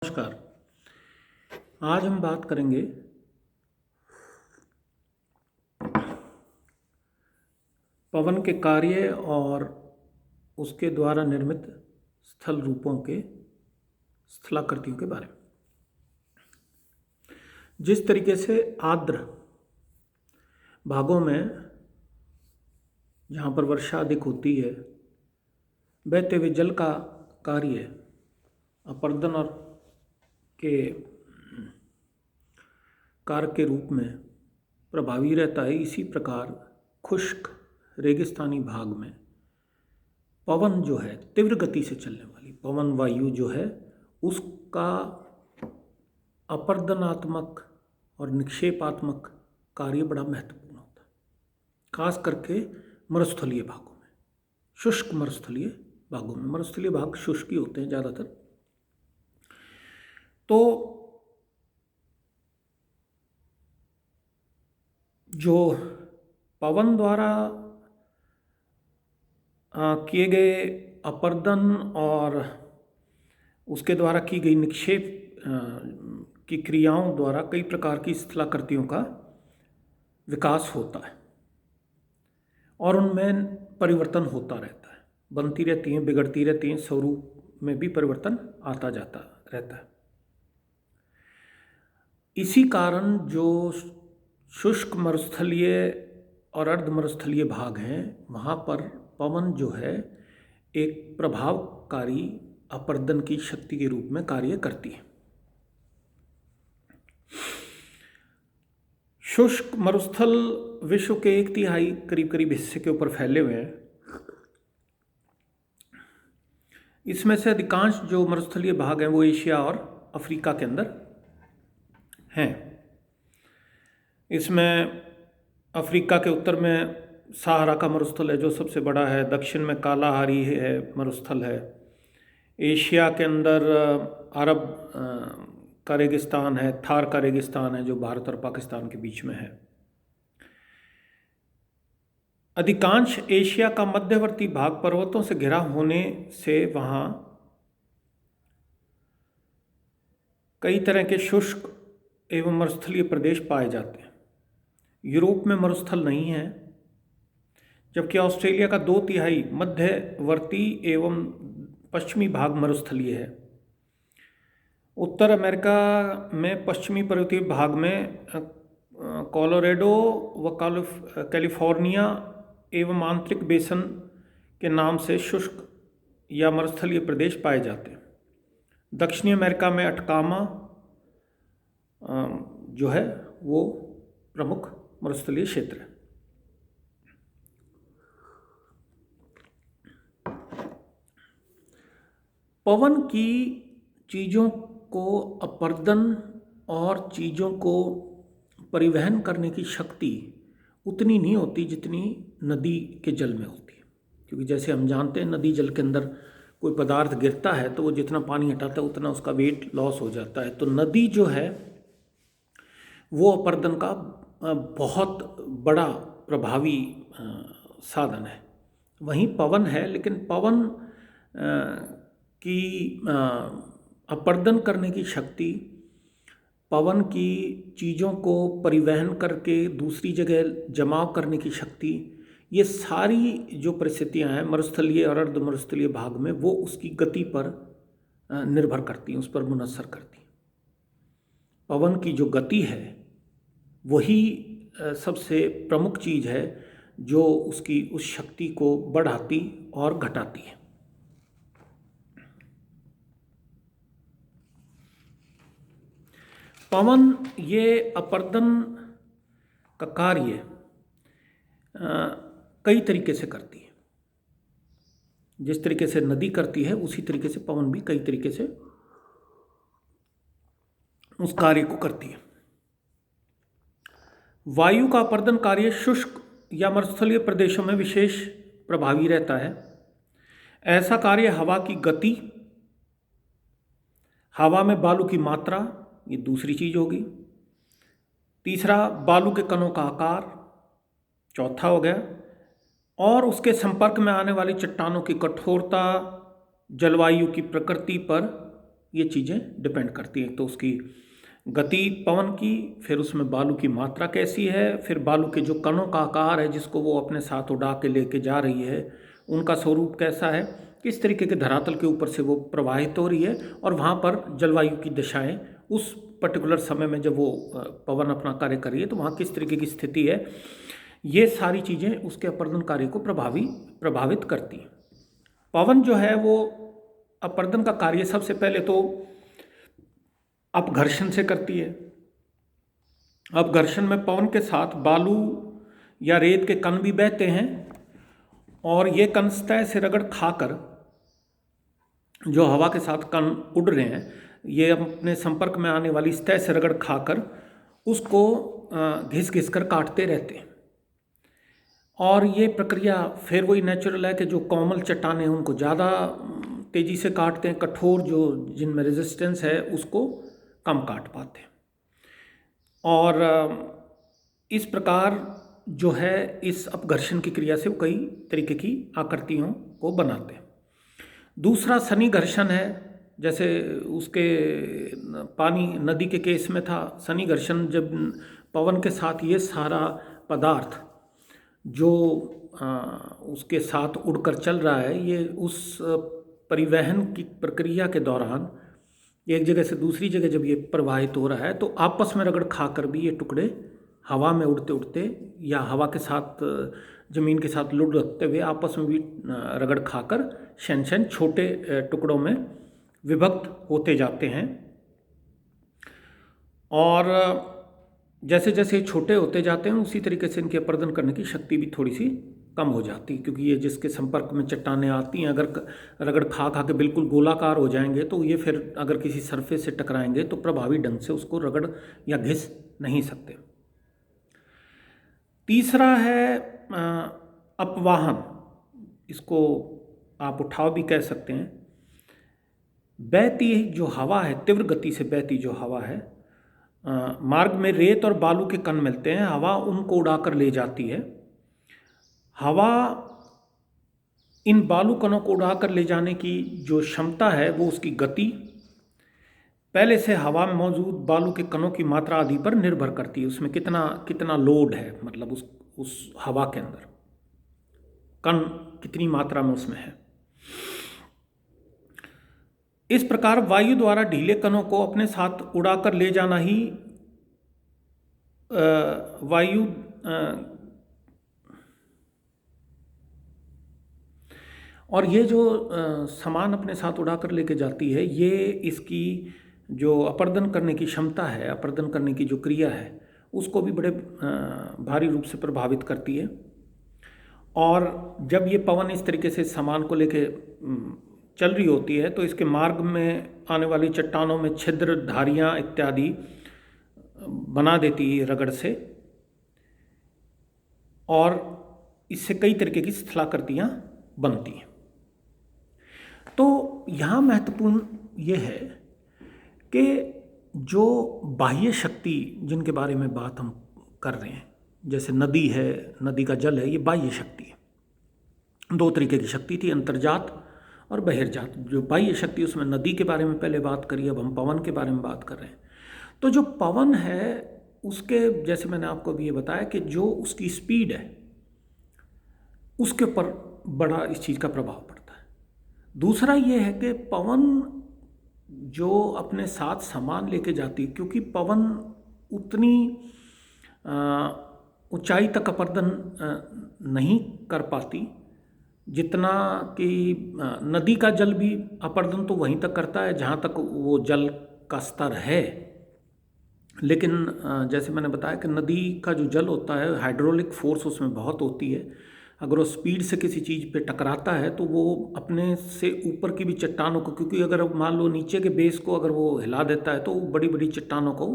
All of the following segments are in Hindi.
नमस्कार। आज हम बात करेंगे पवन के कार्य और उसके द्वारा निर्मित स्थल रूपों के स्थलाकृतियों के बारे में। जिस तरीके से आर्द्र भागों में जहाँ पर वर्षा अधिक होती है, बहते हुए जल का कार्य अपर्दन और के कारक के रूप में प्रभावी रहता है, इसी प्रकार खुश्क रेगिस्तानी भाग में पवन जो है, तीव्र गति से चलने वाली पवन वायु जो है, उसका अपर्दनात्मक और निक्षेपात्मक कार्य बड़ा महत्वपूर्ण होता है, खास करके मरुस्थलीय भागों में, शुष्क मरुस्थलीय भागों में। मरुस्थलीय भाग शुष्क ही होते हैं ज़्यादातर। तो जो पवन द्वारा किए गए अपर्दन और उसके द्वारा की गई निक्षेप की क्रियाओं द्वारा कई प्रकार की स्थलाकृतियों का विकास होता है और उनमें परिवर्तन होता रहता है, बनती रहती हैं, बिगड़ती रहती हैं, स्वरूप में भी परिवर्तन आता जाता रहता है। इसी कारण जो शुष्क मरुस्थलीय और अर्ध मरुस्थलीय भाग हैं, वहाँ पर पवन जो है एक प्रभावकारी अपर्दन की शक्ति के रूप में कार्य करती है। शुष्क मरुस्थल विश्व के 1/3 करीब करीब हिस्से के ऊपर फैले हुए हैं। इसमें से अधिकांश जो मरुस्थलीय भाग हैं वो एशिया और अफ्रीका के अंदर हैं। इसमें अफ्रीका के उत्तर में सहारा का मरुस्थल है जो सबसे बड़ा है, दक्षिण में कालाहारी है मरुस्थल है, एशिया के अंदर अरब का रेगिस्तान है, थार का रेगिस्तान है जो भारत और पाकिस्तान के बीच में है। अधिकांश एशिया का मध्यवर्ती भाग पर्वतों से घिरा होने से वहाँ कई तरह के शुष्क एवं मरुस्थलीय प्रदेश पाए जाते हैं। यूरोप में मरुस्थल नहीं है, जबकि ऑस्ट्रेलिया का 2/3 मध्यवर्ती एवं पश्चिमी भाग मरुस्थलीय है। उत्तर अमेरिका में पश्चिमी पर्वतीय भाग में कोलोराडो व कैलिफोर्निया एवं आंतरिक बेसन के नाम से शुष्क या मरुस्थलीय प्रदेश पाए जाते हैं। दक्षिणी अमेरिका में अटकामा जो है वो प्रमुख मरुस्थलीय क्षेत्र है। पवन की चीज़ों को अपर्दन और चीज़ों को परिवहन करने की शक्ति उतनी नहीं होती जितनी नदी के जल में होती है, क्योंकि जैसे हम जानते हैं नदी जल के अंदर कोई पदार्थ गिरता है तो वो जितना पानी हटाता है उतना उसका वेट लॉस हो जाता है। तो नदी जो है वो अपर्दन का बहुत बड़ा प्रभावी साधन है। वहीं पवन है, लेकिन पवन की अपर्दन करने की शक्ति, पवन की चीज़ों को परिवहन करके दूसरी जगह जमाव करने की शक्ति, ये सारी जो परिस्थितियां हैं मरुस्थलीय और अर्ध मरुस्थलीय भाग में, वो उसकी गति पर निर्भर करती हैं, उस पर मुनसर करती हैं। पवन की जो गति है वही सबसे प्रमुख चीज़ है जो उसकी उस शक्ति को बढ़ाती और घटाती है। पवन ये अपर्दन का कार्य कई तरीके से करती है। जिस तरीके से नदी करती है उसी तरीके से पवन भी कई तरीके से उस कार्य को करती है। वायु का अपर्दन कार्य शुष्क या मरुस्थलीय प्रदेशों में विशेष प्रभावी रहता है। ऐसा कार्य हवा की गति, हवा में बालू की मात्रा, ये दूसरी चीज होगी। तीसरा बालू के कणों का आकार, चौथा हो गया, और उसके संपर्क में आने वाली चट्टानों की कठोरता, जलवायु की प्रकृति पर ये चीज़ें डिपेंड करती हैं। तो उसकी गति पवन की, फिर उसमें बालू की मात्रा कैसी है, फिर बालू के जो कणों का आकार है जिसको वो अपने साथ उड़ा के लेके जा रही है, उनका स्वरूप कैसा है, किस तरीके के धरातल के ऊपर से वो प्रवाहित हो रही है, और वहाँ पर जलवायु की दिशाएं उस पर्टिकुलर समय में जब वो पवन अपना कार्य कर रही है तो वहाँ किस तरीके की स्थिति है, ये सारी चीज़ें उसके अपर्दन कार्य को प्रभावित करती हैं। पवन जो है वो अपर्दन का कार्य सबसे पहले तो अपघर्षण से करती है। अपघर्षण में पवन के साथ बालू या रेत के कण भी बहते हैं, और ये कण सतह से रगड़ खाकर, जो हवा के साथ कण उड़ रहे हैं, ये अपने संपर्क में आने वाली सतह से रगड़ खाकर उसको घिस घिस कर काटते रहते हैं। और ये प्रक्रिया फिर वही नेचुरल है कि जो कोमल चट्टानें हैं उनको ज़्यादा तेज़ी से काटते हैं, कठोर जो जिनमें रेजिस्टेंस है उसको कम काट पाते हैं। और इस प्रकार जो है इस अपघर्षण की क्रिया से वो कई तरीके की आकृतियों को बनाते हैं। दूसरा शनि घर्षण है, जैसे उसके पानी नदी के केस में था। शनि घर्षण जब पवन के साथ ये सारा पदार्थ जो उसके साथ उड़कर चल रहा है, ये उस परिवहन की प्रक्रिया के दौरान एक जगह से दूसरी जगह जब ये प्रवाहित हो रहा है तो आपस में रगड़ खाकर भी ये टुकड़े हवा में उड़ते उड़ते या हवा के साथ ज़मीन के साथ लुढ़कते हुए आपस में भी रगड़ खाकर शैन छोटे टुकड़ों में विभक्त होते जाते हैं। और जैसे जैसे छोटे होते जाते हैं उसी तरीके से इनके अपर्दन करने की शक्ति भी थोड़ी सी कम हो जाती है, क्योंकि ये जिसके संपर्क में चट्टानें आती हैं अगर रगड़ खा खा के बिल्कुल गोलाकार हो जाएंगे तो ये फिर अगर किसी सरफेस से टकराएंगे तो प्रभावी ढंग से उसको रगड़ या घिस नहीं सकते। तीसरा है अपवाहन, इसको आप उठाव भी कह सकते हैं। बहती जो हवा है, तीव्र गति से बहती जो हवा है, मार्ग में रेत और बालू के कण मिलते हैं, हवा उनको उड़ाकर ले जाती है। हवा इन बालू कणों को उड़ाकर ले जाने की जो क्षमता है वो उसकी गति पहले से हवा में मौजूद बालू के कणों की मात्रा आदि पर निर्भर करती है। उसमें कितना लोड है, मतलब उस हवा के अंदर कण कितनी मात्रा में उसमें है। इस प्रकार वायु द्वारा ढीले कणों को अपने साथ उड़ाकर ले जाना ही वायु और ये जो सामान अपने साथ उड़ाकर लेके जाती है, ये इसकी जो अपर्दन करने की क्षमता है, अपर्दन करने की जो क्रिया है, उसको भी बड़े भारी रूप से प्रभावित करती है। और जब ये पवन इस तरीके से सामान को लेके चल रही होती है तो इसके मार्ग में आने वाली चट्टानों में छिद्र, धारियाँ इत्यादि बना देती है रगड़ से, और इससे कई तरीके की स्थलाकृतियाँ बनती हैं। तो यहाँ महत्वपूर्ण ये है कि जो बाह्य शक्ति जिनके बारे में बात हम कर रहे हैं, जैसे नदी है, नदी का जल है, ये बाह्य शक्ति है। दो तरीके की शक्ति थी, अंतर्जात और बहिर्जात। जो बाह्य शक्ति उसमें नदी के बारे में पहले बात करी, अब हम पवन के बारे में बात कर रहे हैं। तो जो पवन है उसके, जैसे मैंने आपको अभी ये बताया कि जो उसकी स्पीड है उसके ऊपर बड़ा इस चीज़ का प्रभाव पड़ता है। दूसरा ये है कि पवन जो अपने साथ सामान लेके जाती है, क्योंकि पवन उतनी ऊंचाई तक अपर्दन नहीं कर पाती जितना कि नदी का जल भी अपर्दन तो वहीं तक करता है जहाँ तक वो जल का स्तर है। लेकिन जैसे मैंने बताया कि नदी का जो जल होता है, हाइड्रोलिक फोर्स उसमें बहुत होती है। अगर वो स्पीड से किसी चीज़ पे टकराता है तो वो अपने से ऊपर की भी चट्टानों को, क्योंकि अगर मान लो नीचे के बेस को अगर वो हिला देता है तो वो बड़ी बड़ी चट्टानों को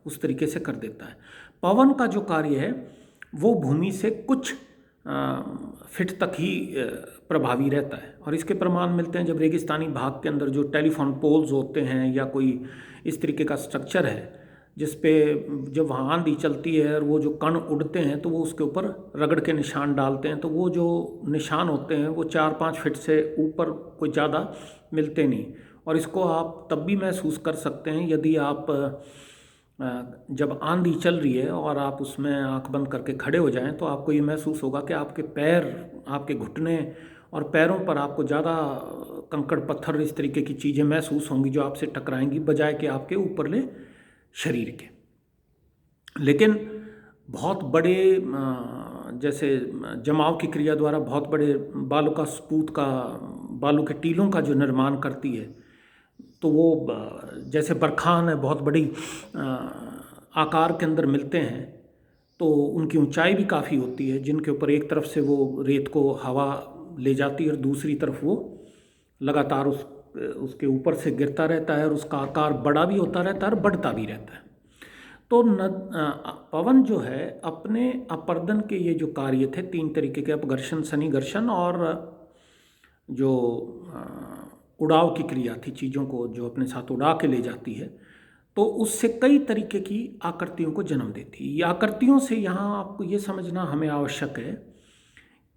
उस तरीके से कर देता है। पवन का जो कार्य है वो भूमि से कुछ फिट तक ही प्रभावी रहता है, और इसके प्रमाण मिलते हैं जब रेगिस्तानी भाग के अंदर जो टेलीफोन पोल्स होते हैं या कोई इस तरीके का स्ट्रक्चर है जिस पे जब वहाँ आंधी चलती है और वो जो कण उड़ते हैं तो वो उसके ऊपर रगड़ के निशान डालते हैं, तो वो जो निशान होते हैं वो 4-5 फीट से ऊपर कोई ज़्यादा मिलते नहीं, और इसको आप तब भी महसूस कर सकते हैं यदि आप जब आंधी चल रही है और आप उसमें आंख बंद करके खड़े हो जाएं, तो आपको ये महसूस होगा कि आपके पैर, आपके घुटने और पैरों पर आपको ज़्यादा कंकड़ पत्थर इस तरीके की चीज़ें महसूस होंगी जो आपसे टकराएंगी, बजाय कि आपके ऊपरले शरीर के। लेकिन बहुत बड़े जैसे जमाव की क्रिया द्वारा बहुत बड़े बालू का सपूत का, बालू के टीलों का जो निर्माण करती है, तो वो जैसे बरखान है, बहुत बड़ी आकार के अंदर मिलते हैं, तो उनकी ऊंचाई भी काफ़ी होती है, जिनके ऊपर एक तरफ से वो रेत को हवा ले जाती है और दूसरी तरफ वो लगातार उसके ऊपर से गिरता रहता है और उसका आकार बड़ा भी होता रहता है और बढ़ता भी रहता है। तो पवन जो है अपने अपर्दन के ये जो कार्य थे 3 तरीके के, अपघर्षण, शनिघर्षण और जो उड़ाव की क्रिया थी, चीज़ों को जो अपने साथ उड़ा के ले जाती है, तो उससे कई तरीके की आकृतियों को जन्म देती है। ये आकृतियों से यहाँ आपको ये समझना हमें आवश्यक है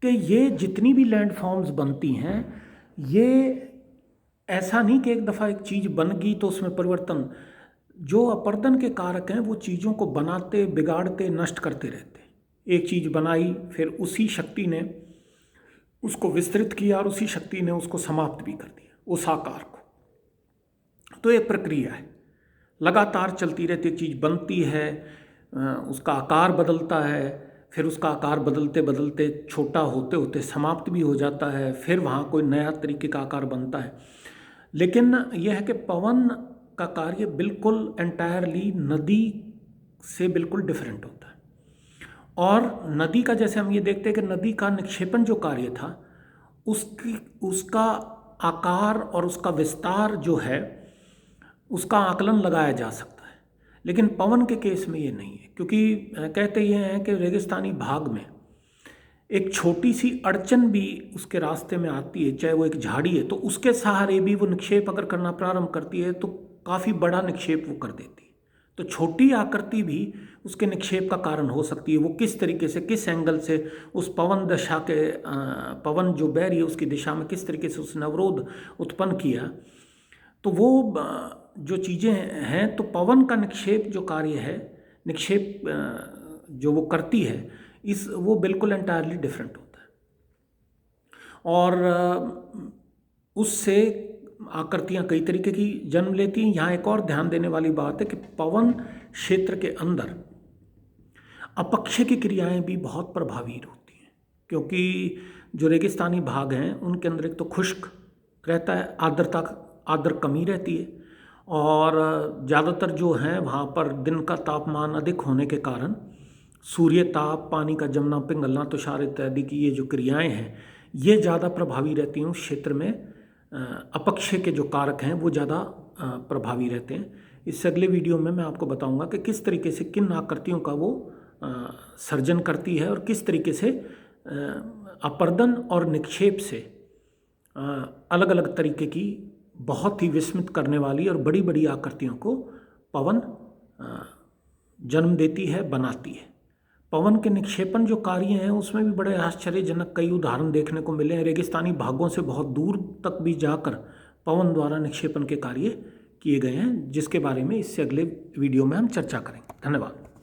कि ये जितनी भी लैंड फॉर्म्स बनती हैं, ये ऐसा नहीं कि एक दफ़ा एक चीज़ बन गई तो उसमें परिवर्तन, जो अपर्दन के कारक हैं वो चीज़ों को बनाते, बिगाड़ते, नष्ट करते रहते हैं। एक चीज़ बनाई, फिर उसी शक्ति ने उसको विस्तृत किया और उसी शक्ति ने उसको समाप्त भी कर दिया, उस आकार को। तो एक प्रक्रिया है, लगातार चलती रहती है। चीज़ बनती है, उसका आकार बदलता है, फिर उसका आकार बदलते बदलते छोटा होते होते समाप्त भी हो जाता है, फिर वहाँ कोई नया तरीके का आकार बनता है। लेकिन यह है कि पवन का कार्य बिल्कुल एंटायरली नदी से बिल्कुल डिफरेंट होता है। और नदी का जैसे हम ये देखते हैं कि नदी का निक्षेपण जो कार्य था, उसका आकार और उसका विस्तार जो है उसका आकलन लगाया जा सकता है, लेकिन पवन के केस में ये नहीं है। क्योंकि कहते ये हैं कि रेगिस्तानी भाग में एक छोटी सी अड़चन भी उसके रास्ते में आती है, चाहे वो एक झाड़ी है, तो उसके सहारे भी वो निक्षेप अगर करना प्रारंभ करती है तो काफ़ी बड़ा निक्षेप वो कर देती है। तो छोटी आकृति भी उसके निक्षेप का कारण हो सकती है। वो किस तरीके से, किस एंगल से उस पवन दशा के, पवन जो बह रही है उसकी दिशा में किस तरीके से उसने अवरोध उत्पन्न किया, तो वो जो चीज़ें हैं, तो पवन का निक्षेप जो कार्य है, निक्षेप जो वो करती है, वो बिल्कुल एंटायरली डिफरेंट होता है। और उससे आकृतियाँ कई तरीके की जन्म लेती हैं। यहाँ एक और ध्यान देने वाली बात है कि पवन क्षेत्र के अंदर अपक्षय की क्रियाएं भी बहुत प्रभावी होती हैं, क्योंकि जो रेगिस्तानी भाग हैं उनके अंदर एक तो खुश्क रहता है, आर्द्र कमी रहती है, और ज़्यादातर जो हैं वहाँ पर दिन का तापमान अधिक होने के कारण सूर्य ताप, पानी का जमना, पिघलना, तुषार इत्यादि की ये जो क्रियाएं हैं ये ज़्यादा प्रभावी रहती हैं उस क्षेत्र में। अपक्षय के जो कारक हैं वो ज़्यादा प्रभावी रहते हैं। इससे अगले वीडियो में मैं आपको बताऊंगा कि किस तरीके से किन आकृतियों का वो सर्जन करती है और किस तरीके से अपर्दन और निक्षेप से अलग अलग तरीके की बहुत ही विस्मित करने वाली और बड़ी बड़ी आकृतियों को पवन जन्म देती है, बनाती है। पवन के निक्षेपण जो कार्य हैं उसमें भी बड़े आश्चर्यजनक कई उदाहरण देखने को मिले हैं। रेगिस्तानी भागों से बहुत दूर तक भी जाकर पवन द्वारा निक्षेपण के कार्य किए गए हैं, जिसके बारे में इससे अगले वीडियो में हम चर्चा करेंगे। धन्यवाद।